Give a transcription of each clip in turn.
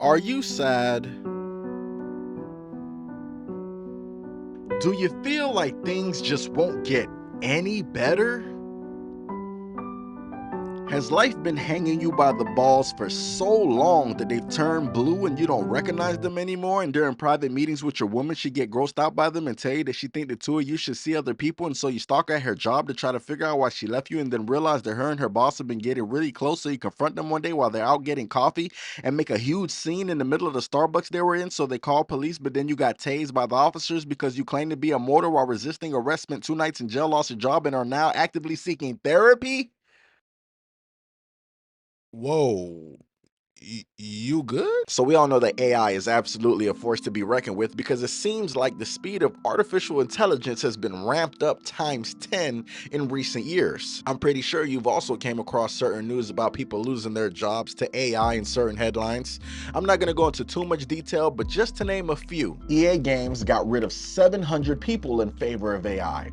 Are you sad? Do you feel like things just won't get any better? Has life been hanging you by the balls for so long that they've turned blue and you don't recognize them anymore? And during private meetings with your woman, she get grossed out by them and tell you that she think the two of you should see other people, and so you stalk her at her job to try to figure out why she left you, and then realize that her and her boss have been getting really close, so you confront them one day while they're out getting coffee and make a huge scene in the middle of the Starbucks they were in, so they call police, but then you got tased by the officers because you claim to be a mortar while resisting arrest, spent 2 nights in jail, lost your job, and are now actively seeking therapy? Whoa. You good? So we all know that AI is absolutely a force to be reckoned with because it seems like the speed of artificial intelligence has been ramped up times 10 in recent years. I'm pretty sure you've also came across certain news about people losing their jobs to AI in certain headlines. I'm not going to go into too much detail, but just to name a few, EA Games got rid of 700 people in favor of AI.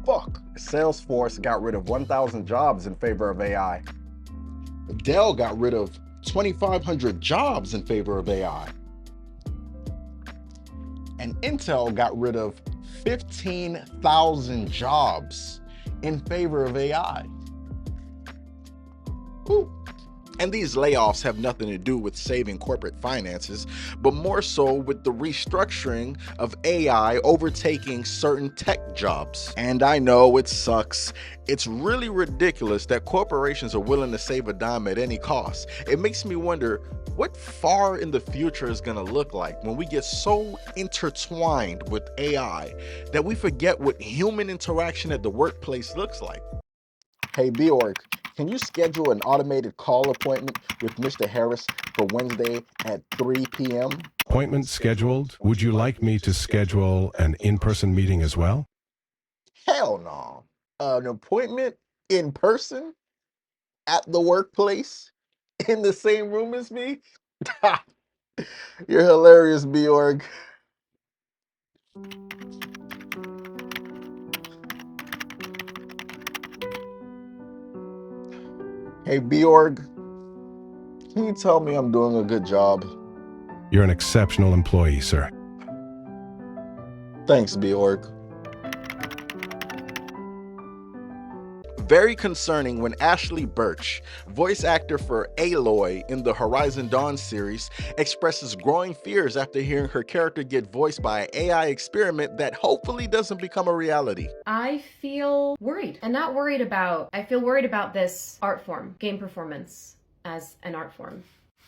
Fuck. Salesforce got rid of 1,000 jobs in favor of AI. Dell got rid of 2,500 jobs in favor of AI. And Intel got rid of 15,000 jobs in favor of AI. Whew. And these layoffs have nothing to do with saving corporate finances, but more so with the restructuring of AI overtaking certain tech jobs. And I know it sucks. It's really ridiculous that corporations are willing to save a dime at any cost. It makes me wonder what far in the future is going to look like when we get so intertwined with AI that we forget what human interaction at the workplace looks like. Hey, Bjork, can you schedule an automated call appointment with Mr. Harris for Wednesday at 3 p.m.? Appointment scheduled. Would you like me to schedule an in-person meeting as well? Hell no. An appointment in person at the workplace in the same room as me? You're hilarious, Bjork. Hey, Bjork, can you tell me I'm doing a good job? You're an exceptional employee, sir. Thanks, Bjork. Very concerning when Ashley Birch, voice actor for Aloy in the Horizon Dawn series, expresses growing fears after hearing her character get voiced by an AI experiment that hopefully doesn't become a reality. I feel worried, and not worried about, I feel worried about this art form, game performance as an art form.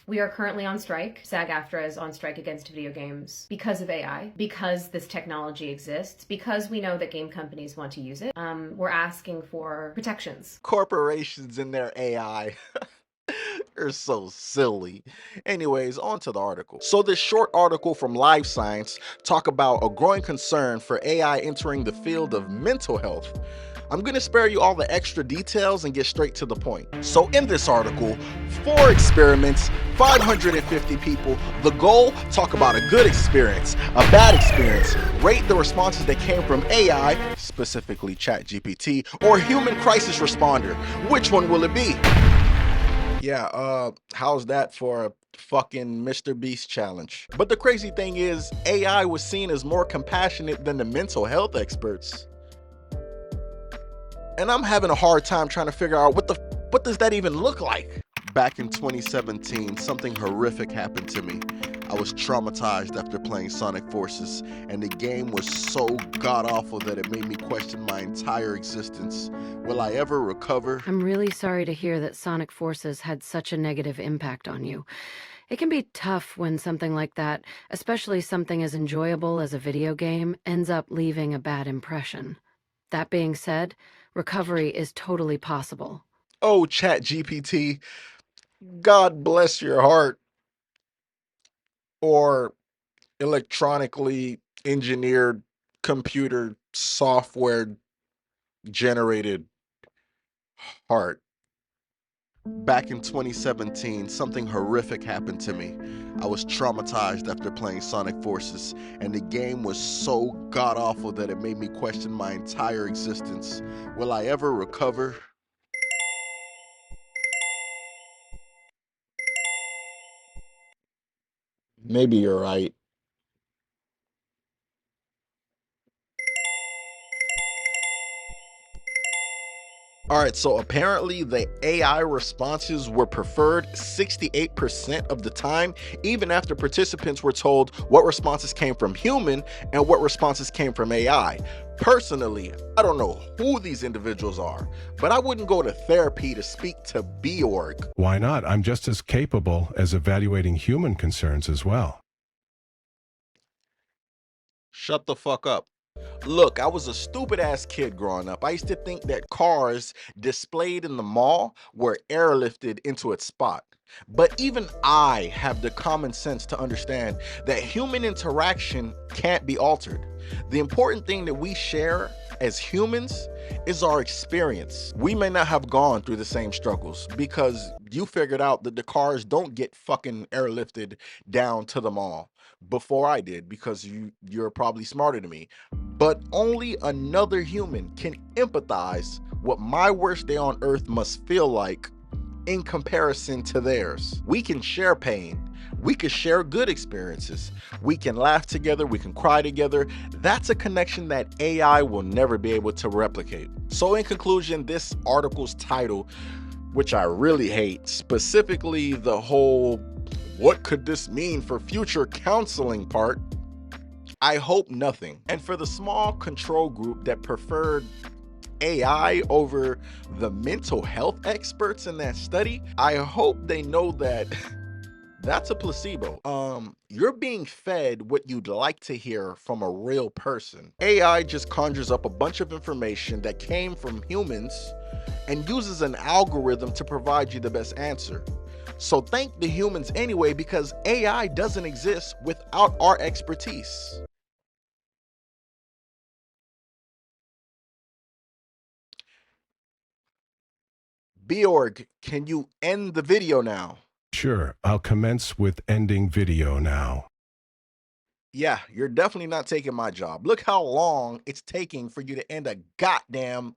We are currently on strike. SAG-AFTRA is on strike against video games because of AI, because this technology exists, because we know that game companies want to use it. We're asking for protections. Corporations and their AI. Are so silly. Anyways, on to the article. So this short article from Live Science talk about a growing concern for AI entering the field of mental health. I'm gonna spare you all the extra details and get straight to the point. So in this article, 4 experiments, 550 people. The goal, talk about a good experience, a bad experience, rate the responses that came from AI, specifically ChatGPT, or human crisis responder. Which one will it be? Yeah, how's that for a fucking Mr. Beast challenge? But the crazy thing is, AI was seen as more compassionate than the mental health experts. And I'm having a hard time trying to figure out what does that even look like? Back in 2017, something horrific happened to me. I was traumatized after playing Sonic Forces, and the game was so god-awful that it made me question my entire existence. Will I ever recover? I'm really sorry to hear that Sonic Forces had such a negative impact on you. It can be tough when something like that, especially something as enjoyable as a video game, ends up leaving a bad impression. That being said, recovery is totally possible. Oh, ChatGPT, God bless your heart. Or electronically engineered computer software generated heart. Back in 2017, something horrific happened to me. I was traumatized after playing Sonic Forces, and the game was so god awful that it made me question my entire existence. Will I ever recover? Maybe you're right. All right, so apparently the AI responses were preferred 68% of the time, even after participants were told what responses came from human and what responses came from AI. Personally, I don't know who these individuals are, but I wouldn't go to therapy to speak to Bjorg. Why not? I'm just as capable as evaluating human concerns as well. Shut the fuck up. Look, I was a stupid ass kid growing up. I used to think that cars displayed in the mall were airlifted into its spot. But even I have the common sense to understand that human interaction can't be altered. The important thing that we share as humans is our experience. We may not have gone through the same struggles because you figured out that the cars don't get fucking airlifted down to the mall before I did because you're probably smarter than me. But only another human can empathize what my worst day on earth must feel like in comparison to theirs. We can share pain. We can share good experiences. We can laugh together. We can cry together. That's a connection that AI will never be able to replicate. So in conclusion, this article's title, which I really hate, specifically the whole "what could this mean for future counseling" part, I hope nothing. And for the small control group that preferred AI over the mental health experts in that study, I hope they know that that's a placebo. You're being fed what you'd like to hear from a real person. AI just conjures up a bunch of information that came from humans and uses an algorithm to provide you the best answer. So thank the humans anyway, because AI doesn't exist without our expertise. Bjorg, can you end the video now? Sure, I'll commence with ending video now. Yeah, you're definitely not taking my job. Look how long it's taking for you to end a goddamn